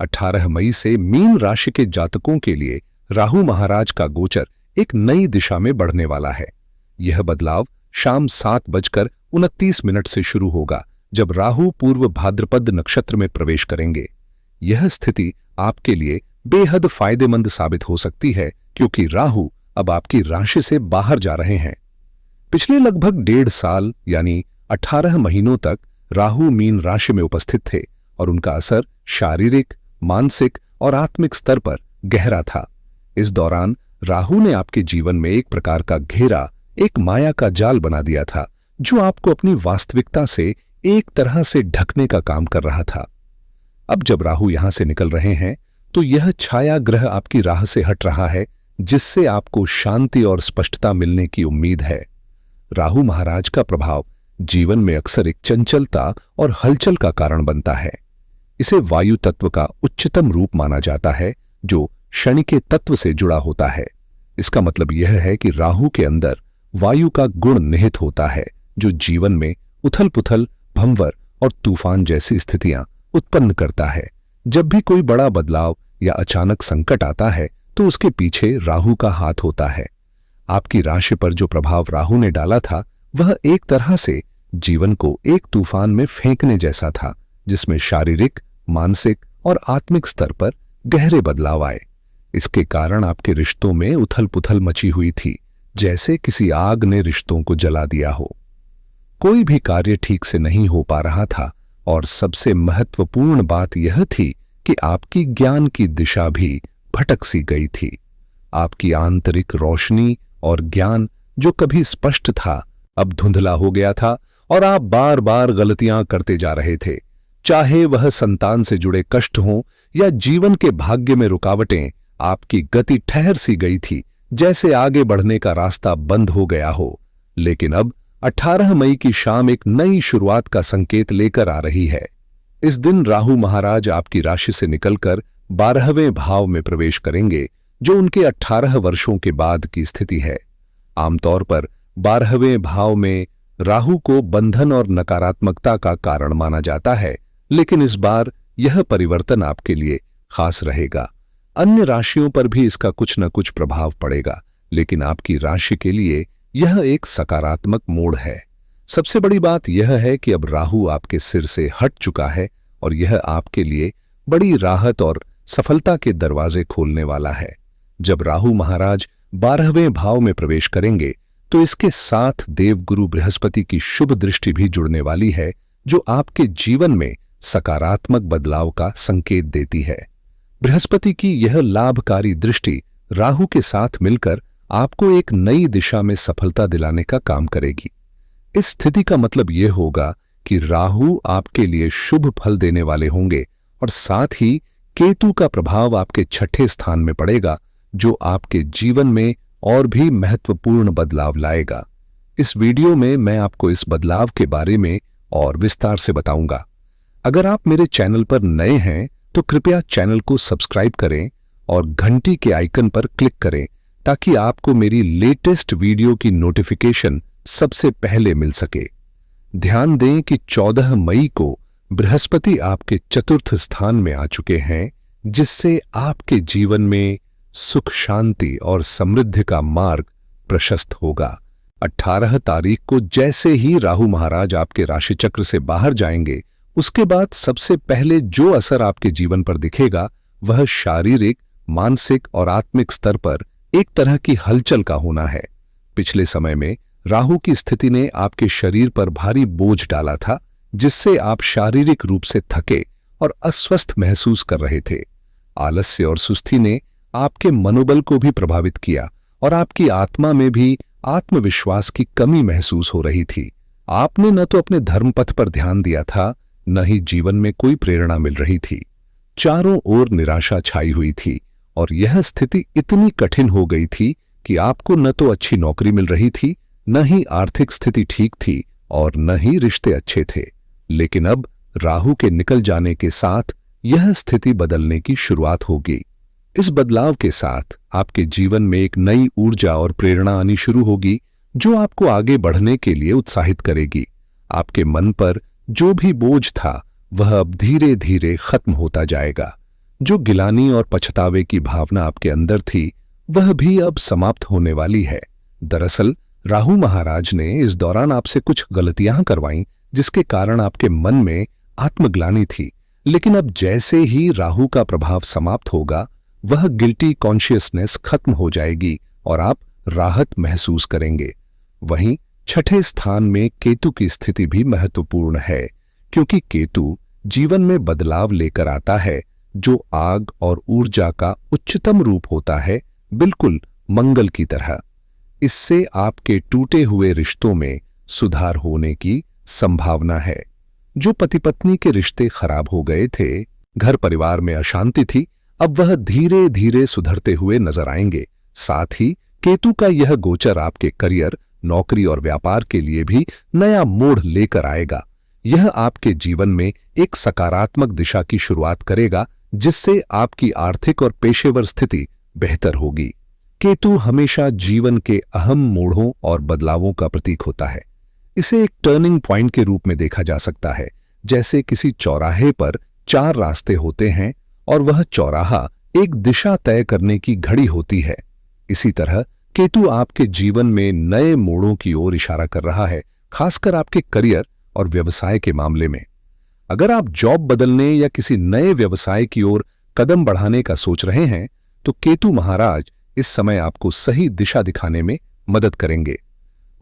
18 मई से मीन राशि के जातकों के लिए राहु महाराज का गोचर एक नई दिशा में बढ़ने वाला है। यह बदलाव शाम 7:29 से शुरू होगा, जब राहु पूर्व भाद्रपद नक्षत्र में प्रवेश करेंगे। यह स्थिति आपके लिए बेहद फायदेमंद साबित हो सकती है, क्योंकि राहु अब आपकी राशि से बाहर जा रहे हैं। पिछले लगभग 1.5 साल यानी 18 महीनों तक राहु मीन राशि में उपस्थित थे और उनका असर शारीरिक, मानसिक और आत्मिक स्तर पर गहरा था। इस दौरान राहु ने आपके जीवन में एक प्रकार का घेरा, एक माया का जाल बना दिया था, जो आपको अपनी वास्तविकता से एक तरह से ढकने का काम कर रहा था। अब जब राहु यहां से निकल रहे हैं, तो यह छाया ग्रह आपकी राह से हट रहा है, जिससे आपको शांति और स्पष्टता मिलने की उम्मीद है। राहु महाराज का प्रभाव जीवन में अक्सर एक चंचलता और हलचल का कारण बनता है। इसे वायु तत्व का उच्चतम रूप माना जाता है, जो शनि के तत्व से जुड़ा होता है। इसका मतलब यह है कि राहु के अंदर वायु का गुण निहित होता है, जो जीवन में उथल-पुथल, भंवर और तूफान जैसी स्थितियां उत्पन्न करता है। जब भी कोई बड़ा बदलाव या अचानक संकट आता है, तो उसके पीछे राहु का हाथ होता है। आपकी राशि पर जो प्रभाव राहु ने डाला था, वह एक तरह से जीवन को एक तूफान में फेंकने जैसा था, जिसमें शारीरिक, मानसिक और आत्मिक स्तर पर गहरे बदलाव आए। इसके कारण आपके रिश्तों में उथल-पुथल मची हुई थी, जैसे किसी आग ने रिश्तों को जला दिया हो। कोई भी कार्य ठीक से नहीं हो पा रहा था, और सबसे महत्वपूर्ण बात यह थी कि आपकी ज्ञान की दिशा भी भटक सी गई थी। आपकी आंतरिक रोशनी और ज्ञान, जो कभी स्पष्ट था, अब धुंधला हो गया था और आप बार बार गलतियां करते जा रहे थे। चाहे वह संतान से जुड़े कष्ट हों या जीवन के भाग्य में रुकावटें, आपकी गति ठहर सी गई थी, जैसे आगे बढ़ने का रास्ता बंद हो गया हो। लेकिन अब 18 मई की शाम एक नई शुरुआत का संकेत लेकर आ रही है। इस दिन राहु महाराज आपकी राशि से निकलकर 12वें भाव में प्रवेश करेंगे, जो उनके 18 वर्षों के बाद की स्थिति है। आमतौर पर 12वें भाव में राहु को बंधन और नकारात्मकता का कारण माना जाता है, लेकिन इस बार यह परिवर्तन आपके लिए खास रहेगा। अन्य राशियों पर भी इसका कुछ न कुछ प्रभाव पड़ेगा, लेकिन आपकी राशि के लिए यह एक सकारात्मक मोड़ है। सबसे बड़ी बात यह है कि अब राहु आपके सिर से हट चुका है, और यह आपके लिए बड़ी राहत और सफलता के दरवाजे खोलने वाला है। जब राहु महाराज 12वें भाव में प्रवेश करेंगे, तो इसके साथ देवगुरु बृहस्पति की शुभ दृष्टि भी जुड़ने वाली है, जो आपके जीवन में सकारात्मक बदलाव का संकेत देती है। बृहस्पति की यह लाभकारी दृष्टि राहु के साथ मिलकर आपको एक नई दिशा में सफलता दिलाने का काम करेगी। इस स्थिति का मतलब यह होगा कि राहु आपके लिए शुभ फल देने वाले होंगे, और साथ ही केतु का प्रभाव आपके 6ठे स्थान में पड़ेगा, जो आपके जीवन में और भी महत्वपूर्ण बदलाव लाएगा। इस वीडियो में मैं आपको इस बदलाव के बारे में और विस्तार से बताऊंगा। अगर आप मेरे चैनल पर नए हैं, तो कृपया चैनल को सब्सक्राइब करें और घंटी के आइकन पर क्लिक करें, ताकि आपको मेरी लेटेस्ट वीडियो की नोटिफिकेशन सबसे पहले मिल सके। ध्यान दें कि 14 मई को बृहस्पति आपके 4th स्थान में आ चुके हैं, जिससे आपके जीवन में सुख, शांति और समृद्धि का मार्ग प्रशस्त होगा। 18 तारीख को जैसे ही राहु महाराज आपके राशि चक्र से बाहर जाएंगे, उसके बाद सबसे पहले जो असर आपके जीवन पर दिखेगा, वह शारीरिक, मानसिक और आत्मिक स्तर पर एक तरह की हलचल का होना है। पिछले समय में राहु की स्थिति ने आपके शरीर पर भारी बोझ डाला था, जिससे आप शारीरिक रूप से थके और अस्वस्थ महसूस कर रहे थे। आलस्य और सुस्ती ने आपके मनोबल को भी प्रभावित किया, और आपकी आत्मा में भी आत्मविश्वास की कमी महसूस हो रही थी। आपने न तो अपने धर्मपथ पर ध्यान दिया था, न ही जीवन में कोई प्रेरणा मिल रही थी। चारों ओर निराशा छाई हुई थी, और यह स्थिति इतनी कठिन हो गई थी कि आपको न तो अच्छी नौकरी मिल रही थी, न ही आर्थिक स्थिति ठीक थी, और न ही रिश्ते अच्छे थे। लेकिन अब राहु के निकल जाने के साथ यह स्थिति बदलने की शुरुआत होगी। इस बदलाव के साथ आपके जीवन में एक नई ऊर्जा और प्रेरणा आनी शुरू होगी, जो आपको आगे बढ़ने के लिए उत्साहित करेगी। आपके मन पर जो भी बोझ था, वह अब धीरे धीरे खत्म होता जाएगा। जो गिलानी और पछतावे की भावना आपके अंदर थी, वह भी अब समाप्त होने वाली है। दरअसल राहु महाराज ने इस दौरान आपसे कुछ गलतियां करवाईं, जिसके कारण आपके मन में आत्मग्लानि थी। लेकिन अब जैसे ही राहु का प्रभाव समाप्त होगा, वह गिल्टी कॉन्शियसनेस खत्म हो जाएगी और आप राहत महसूस करेंगे। वहीं छठे स्थान में केतु की स्थिति भी महत्वपूर्ण है, क्योंकि केतु जीवन में बदलाव लेकर आता है, जो आग और ऊर्जा का उच्चतम रूप होता है, बिल्कुल मंगल की तरह। इससे आपके टूटे हुए रिश्तों में सुधार होने की संभावना है। जो पति पत्नी के रिश्ते खराब हो गए थे, घर परिवार में अशांति थी, अब वह धीरे धीरे सुधरते हुए नजर आएंगे। साथ ही केतु का यह गोचर आपके करियर, नौकरी और व्यापार के लिए भी नया मोड़ लेकर आएगा। यह आपके जीवन में एक सकारात्मक दिशा की शुरुआत करेगा, जिससे आपकी आर्थिक और पेशेवर स्थिति बेहतर होगी। केतु हमेशा जीवन के अहम मोड़ों और बदलावों का प्रतीक होता है। इसे एक टर्निंग पॉइंट के रूप में देखा जा सकता है, जैसे किसी चौराहे पर 4 रास्ते होते हैं और वह चौराहा एक दिशा तय करने की घड़ी होती है। इसी तरह केतु आपके जीवन में नए मोड़ों की ओर इशारा कर रहा है, खासकर आपके करियर और व्यवसाय के मामले में। अगर आप जॉब बदलने या किसी नए व्यवसाय की ओर कदम बढ़ाने का सोच रहे हैं, तो केतु महाराज इस समय आपको सही दिशा दिखाने में मदद करेंगे।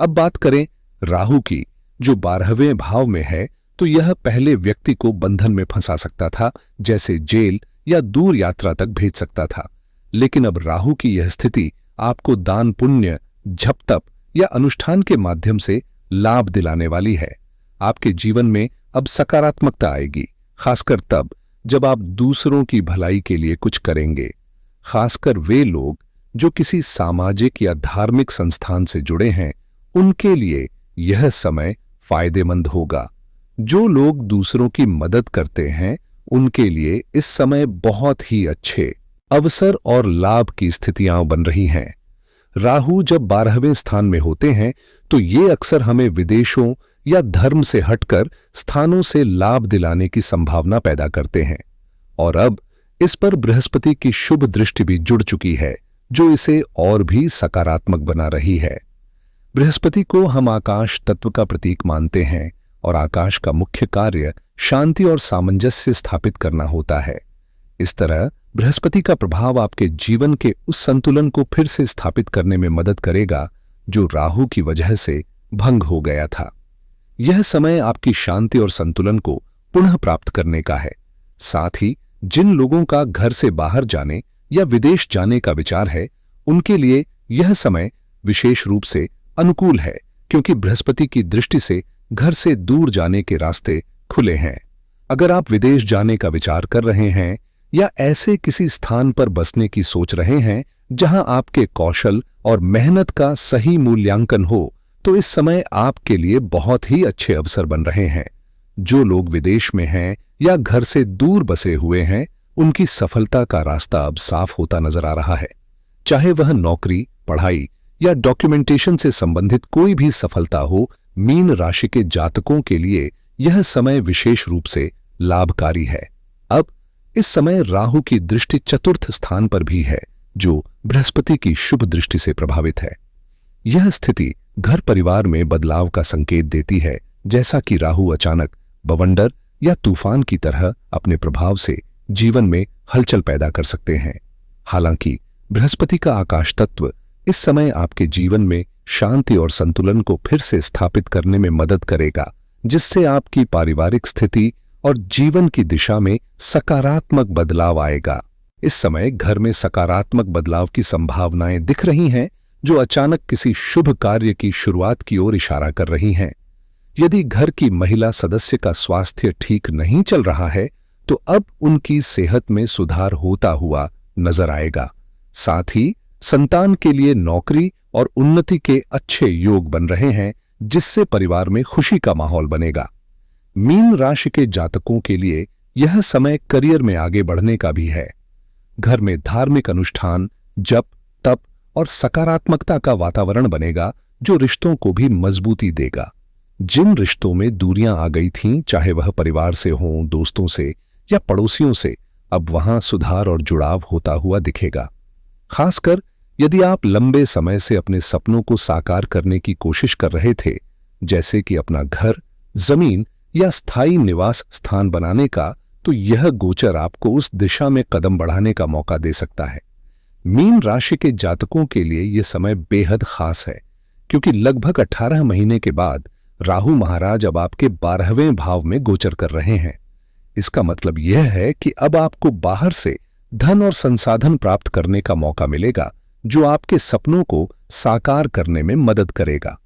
अब बात करें राहु की, जो 12वें भाव में है, तो यह पहले व्यक्ति को बंधन में फंसा सकता था, जैसे जेल या दूर यात्रा तक भेज सकता था। लेकिन अब राहु की यह स्थिति आपको दान, पुण्य, जप तप या अनुष्ठान के माध्यम से लाभ दिलाने वाली है। आपके जीवन में अब सकारात्मकता आएगी, खासकर तब जब आप दूसरों की भलाई के लिए कुछ करेंगे। खासकर वे लोग जो किसी सामाजिक या धार्मिक संस्थान से जुड़े हैं, उनके लिए यह समय फायदेमंद होगा। जो लोग दूसरों की मदद करते हैं, उनके लिए इस समय बहुत ही अच्छे अवसर और लाभ की स्थितियां बन रही हैं। राहु जब 12वें स्थान में होते हैं, तो ये अक्सर हमें विदेशों या धर्म से हटकर स्थानों से लाभ दिलाने की संभावना पैदा करते हैं। और अब इस पर बृहस्पति की शुभ दृष्टि भी जुड़ चुकी है, जो इसे और भी सकारात्मक बना रही है। बृहस्पति को हम आकाश तत्व का प्रतीक मानते हैं और आकाश का मुख्य कार्य शांति और सामंजस्य स्थापित करना होता है। इस तरह बृहस्पति का प्रभाव आपके जीवन के उस संतुलन को फिर से स्थापित करने में मदद करेगा, जो राहु की वजह से भंग हो गया था। यह समय आपकी शांति और संतुलन को पुनः प्राप्त करने का है। साथ ही जिन लोगों का घर से बाहर जाने या विदेश जाने का विचार है, उनके लिए यह समय विशेष रूप से अनुकूल है, क्योंकि बृहस्पति की दृष्टि से घर से दूर जाने के रास्ते खुले हैं। अगर आप विदेश जाने का विचार कर रहे हैं या ऐसे किसी स्थान पर बसने की सोच रहे हैं जहां आपके कौशल और मेहनत का सही मूल्यांकन हो, तो इस समय आपके लिए बहुत ही अच्छे अवसर बन रहे हैं। जो लोग विदेश में हैं या घर से दूर बसे हुए हैं, उनकी सफलता का रास्ता अब साफ होता नजर आ रहा है। चाहे वह नौकरी, पढ़ाई या डॉक्यूमेंटेशन से संबंधित कोई भी सफलता हो, मीन राशि के जातकों के लिए यह समय विशेष रूप से लाभकारी है। अब इस समय राहु की दृष्टि चतुर्थ स्थान पर भी है, जो बृहस्पति की शुभ दृष्टि से प्रभावित है। यह स्थिति घर परिवार में बदलाव का संकेत देती है, जैसा कि राहु अचानक बवंडर या तूफान की तरह अपने प्रभाव से जीवन में हलचल पैदा कर सकते हैं। हालांकि बृहस्पति का आकाश तत्व इस समय आपके जीवन में शांति और संतुलन को फिर से स्थापित करने में मदद करेगा, जिससे आपकी पारिवारिक स्थिति और जीवन की दिशा में सकारात्मक बदलाव आएगा। इस समय घर में सकारात्मक बदलाव की संभावनाएं दिख रही हैं, जो अचानक किसी शुभ कार्य की शुरुआत की ओर इशारा कर रही हैं। यदि घर की महिला सदस्य का स्वास्थ्य ठीक नहीं चल रहा है, तो अब उनकी सेहत में सुधार होता हुआ नजर आएगा। साथ ही संतान के लिए नौकरी और उन्नति के अच्छे योग बन रहे हैं, जिससे परिवार में खुशी का माहौल बनेगा। मीन राशि के जातकों के लिए यह समय करियर में आगे बढ़ने का भी है। घर में धार्मिक अनुष्ठान, जप, तप और सकारात्मकता का वातावरण बनेगा, जो रिश्तों को भी मजबूती देगा। जिन रिश्तों में दूरियां आ गई थीं, चाहे वह परिवार से हों, दोस्तों से या पड़ोसियों से, अब वहां सुधार और जुड़ाव होता हुआ दिखेगा। खासकर यदि आप लंबे समय से अपने सपनों को साकार करने की कोशिश कर रहे थे, जैसे कि अपना घर, जमीन या स्थायी निवास स्थान बनाने का, तो यह गोचर आपको उस दिशा में कदम बढ़ाने का मौका दे सकता है। मीन राशि के जातकों के लिए यह समय बेहद खास है, क्योंकि लगभग 18 महीने के बाद राहु महाराज अब आपके 12वें भाव में गोचर कर रहे हैं। इसका मतलब यह है कि अब आपको बाहर से धन और संसाधन प्राप्त करने का मौका मिलेगा, जो आपके सपनों को साकार करने में मदद करेगा।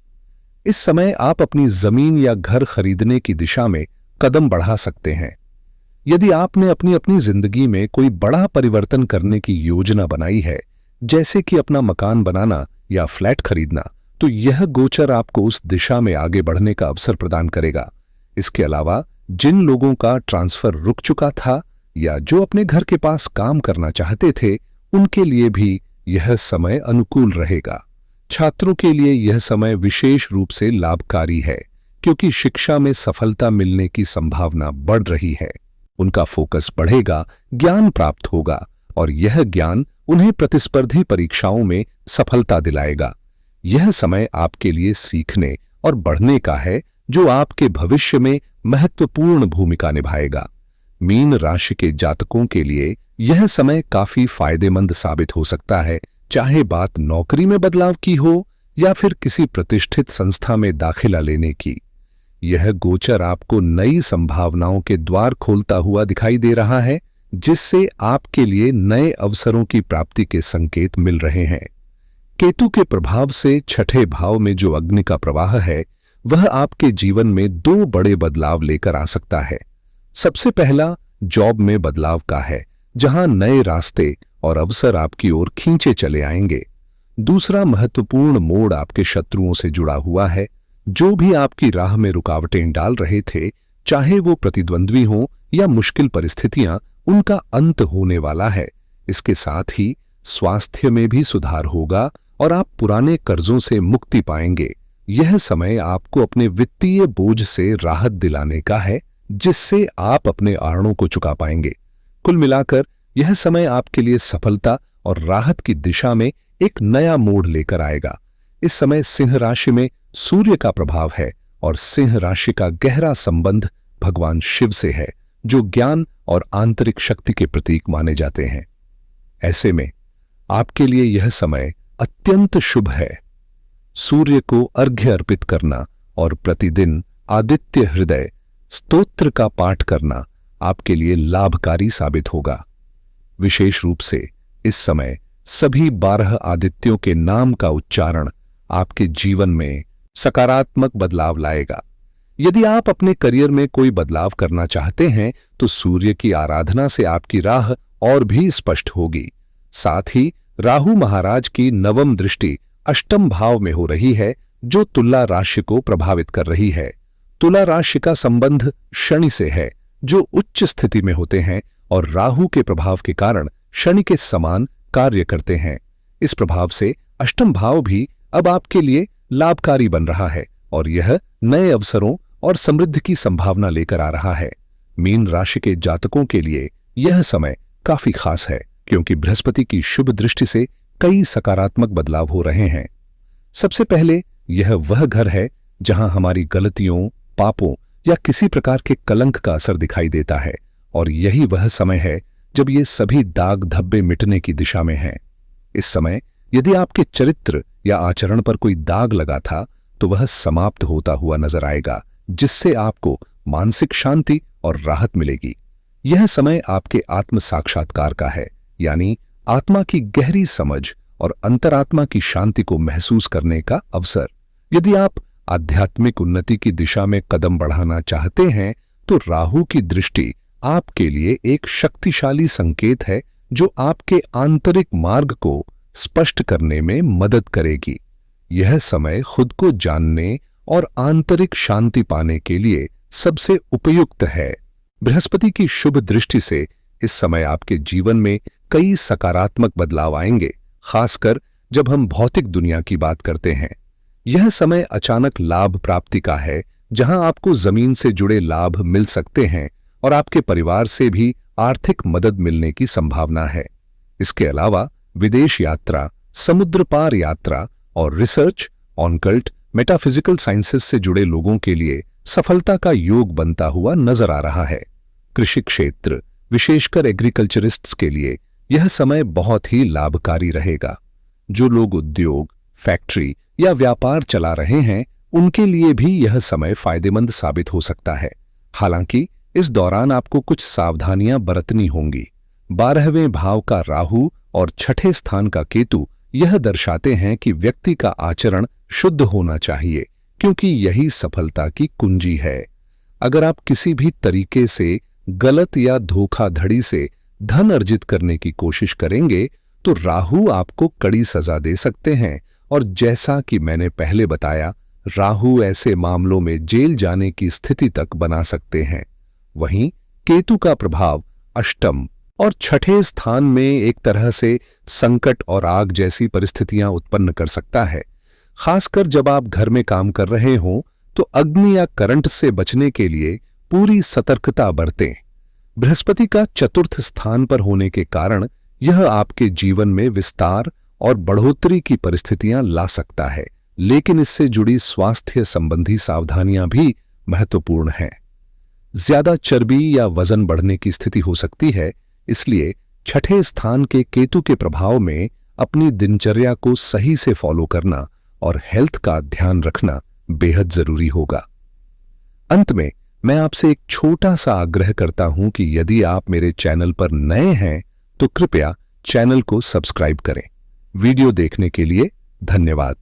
इस समय आप अपनी जमीन या घर खरीदने की दिशा में कदम बढ़ा सकते हैं। यदि आपने अपनी अपनी जिंदगी में कोई बड़ा परिवर्तन करने की योजना बनाई है, जैसे कि अपना मकान बनाना या फ्लैट खरीदना, तो यह गोचर आपको उस दिशा में आगे बढ़ने का अवसर प्रदान करेगा। इसके अलावा जिन लोगों का ट्रांसफर रुक चुका था या जो अपने घर के पास काम करना चाहते थे, उनके लिए भी यह समय अनुकूल रहेगा। छात्रों के लिए यह समय विशेष रूप से लाभकारी है, क्योंकि शिक्षा में सफलता मिलने की संभावना बढ़ रही है। उनका फोकस बढ़ेगा, ज्ञान प्राप्त होगा और यह ज्ञान उन्हें प्रतिस्पर्धी परीक्षाओं में सफलता दिलाएगा। यह समय आपके लिए सीखने और बढ़ने का है, जो आपके भविष्य में महत्वपूर्ण भूमिका निभाएगा। मीन राशि के जातकों के लिए यह समय काफी फायदेमंद साबित हो सकता है, चाहे बात नौकरी में बदलाव की हो या फिर किसी प्रतिष्ठित संस्था में दाखिला लेने की। यह गोचर आपको नई संभावनाओं के द्वार खोलता हुआ दिखाई दे रहा है, जिससे आपके लिए नए अवसरों की प्राप्ति के संकेत मिल रहे हैं। केतु के प्रभाव से छठे भाव में जो अग्नि का प्रवाह है, वह आपके जीवन में 2 बड़े बदलाव लेकर आ सकता है। सबसे पहला जॉब में बदलाव का है, जहां नए रास्ते और अवसर आपकी ओर खींचे चले आएंगे। दूसरा महत्वपूर्ण मोड़ आपके शत्रुओं से जुड़ा हुआ है। जो भी आपकी राह में रुकावटें डाल रहे थे, चाहे वो प्रतिद्वंद्वी हों या मुश्किल परिस्थितियां, उनका अंत होने वाला है। इसके साथ ही स्वास्थ्य में भी सुधार होगा और आप पुराने कर्जों से मुक्ति पाएंगे। यह समय आपको अपने वित्तीय बोझ से राहत दिलाने का है, जिससे आप अपने आहरणों को चुका पाएंगे। कुल मिलाकर यह समय आपके लिए सफलता और राहत की दिशा में एक नया मोड़ लेकर आएगा। इस समय सिंह राशि में सूर्य का प्रभाव है और सिंह राशि का गहरा संबंध भगवान शिव से है, जो ज्ञान और आंतरिक शक्ति के प्रतीक माने जाते हैं। ऐसे में आपके लिए यह समय अत्यंत शुभ है। सूर्य को अर्घ्य अर्पित करना और प्रतिदिन आदित्य हृदय स्तोत्र का पाठ करना आपके लिए लाभकारी साबित होगा। विशेष रूप से इस समय सभी 12 आदित्यों के नाम का उच्चारण आपके जीवन में सकारात्मक बदलाव लाएगा। यदि आप अपने करियर में कोई बदलाव करना चाहते हैं, तो सूर्य की आराधना से आपकी राह और भी स्पष्ट होगी। साथ ही राहु महाराज की 9वीं दृष्टि 8वें भाव में हो रही है, जो तुला राशि को प्रभावित कर रही है। तुला राशि का संबंध शनि से है, जो उच्च स्थिति में होते हैं और राहु के प्रभाव के कारण शनि के समान कार्य करते हैं। इस प्रभाव से 8वां भाव भी अब आपके लिए लाभकारी बन रहा है और यह नए अवसरों और समृद्धि की संभावना लेकर आ रहा है। मीन राशि के जातकों के लिए यह समय काफी खास है, क्योंकि बृहस्पति की शुभ दृष्टि से कई सकारात्मक बदलाव हो रहे हैं। सबसे पहले यह वह घर है जहां हमारी गलतियों, पापों या किसी प्रकार के कलंक का असर दिखाई देता है, और यही वह समय है जब ये सभी दाग धब्बे मिटने की दिशा में हैं। इस समय यदि आपके चरित्र या आचरण पर कोई दाग लगा था, तो वह समाप्त होता हुआ नजर आएगा, जिससे आपको मानसिक शांति और राहत मिलेगी। यह समय आपके आत्म साक्षात्कार का है, यानी आत्मा की गहरी समझ और अंतरात्मा की शांति को महसूस करने का अवसर। यदि आप आध्यात्मिक उन्नति की दिशा में कदम बढ़ाना चाहते हैं, तो राहु की दृष्टि आपके लिए एक शक्तिशाली संकेत है, जो आपके आंतरिक मार्ग को स्पष्ट करने में मदद करेगी। यह समय खुद को जानने और आंतरिक शांति पाने के लिए सबसे उपयुक्त है। बृहस्पति की शुभ दृष्टि से इस समय आपके जीवन में कई सकारात्मक बदलाव आएंगे, खासकर जब हम भौतिक दुनिया की बात करते हैं। यह समय अचानक लाभ प्राप्ति का है, जहां आपको जमीन से जुड़े लाभ मिल सकते हैं और आपके परिवार से भी आर्थिक मदद मिलने की संभावना है। इसके अलावा विदेश यात्रा, समुद्र पार यात्रा और रिसर्च, ऑनकल्ट, मेटाफिजिकल साइंसेस से जुड़े लोगों के लिए सफलता का योग बनता हुआ नजर आ रहा है। कृषि क्षेत्र, विशेषकर एग्रीकल्चरिस्ट्स के लिए यह समय बहुत ही लाभकारी रहेगा। जो लोग उद्योग, फैक्ट्री या व्यापार चला रहे हैं, उनके लिए भी यह समय फायदेमंद साबित हो सकता है। हालांकि इस दौरान आपको कुछ सावधानियां बरतनी होंगी। 12वें भाव का राहु और 6ठे स्थान का केतु यह दर्शाते हैं कि व्यक्ति का आचरण शुद्ध होना चाहिए, क्योंकि यही सफलता की कुंजी है। अगर आप किसी भी तरीके से गलत या धोखाधड़ी से धन अर्जित करने की कोशिश करेंगे तो राहु आपको कड़ी सजा दे सकते हैं, और जैसा कि मैंने पहले बताया, राहु ऐसे मामलों में जेल जाने की स्थिति तक बना सकते हैं। वहीं केतु का प्रभाव अष्टम और 6ठे स्थान में एक तरह से संकट और आग जैसी परिस्थितियां उत्पन्न कर सकता है। खासकर जब आप घर में काम कर रहे हों तो अग्नि या करंट से बचने के लिए पूरी सतर्कता बरतें। बृहस्पति का चतुर्थ स्थान पर होने के कारण यह आपके जीवन में विस्तार और बढ़ोतरी की परिस्थितियां ला सकता है, लेकिन इससे जुड़ी स्वास्थ्य संबंधी सावधानियां भी महत्वपूर्ण हैं। ज्यादा चर्बी या वजन बढ़ने की स्थिति हो सकती है, इसलिए 6ठे स्थान के केतु के प्रभाव में अपनी दिनचर्या को सही से फॉलो करना और हेल्थ का ध्यान रखना बेहद जरूरी होगा। अंत में मैं आपसे एक छोटा सा आग्रह करता हूं कि यदि आप मेरे चैनल पर नए हैं तो कृपया चैनल को सब्सक्राइब करें। वीडियो देखने के लिए धन्यवाद।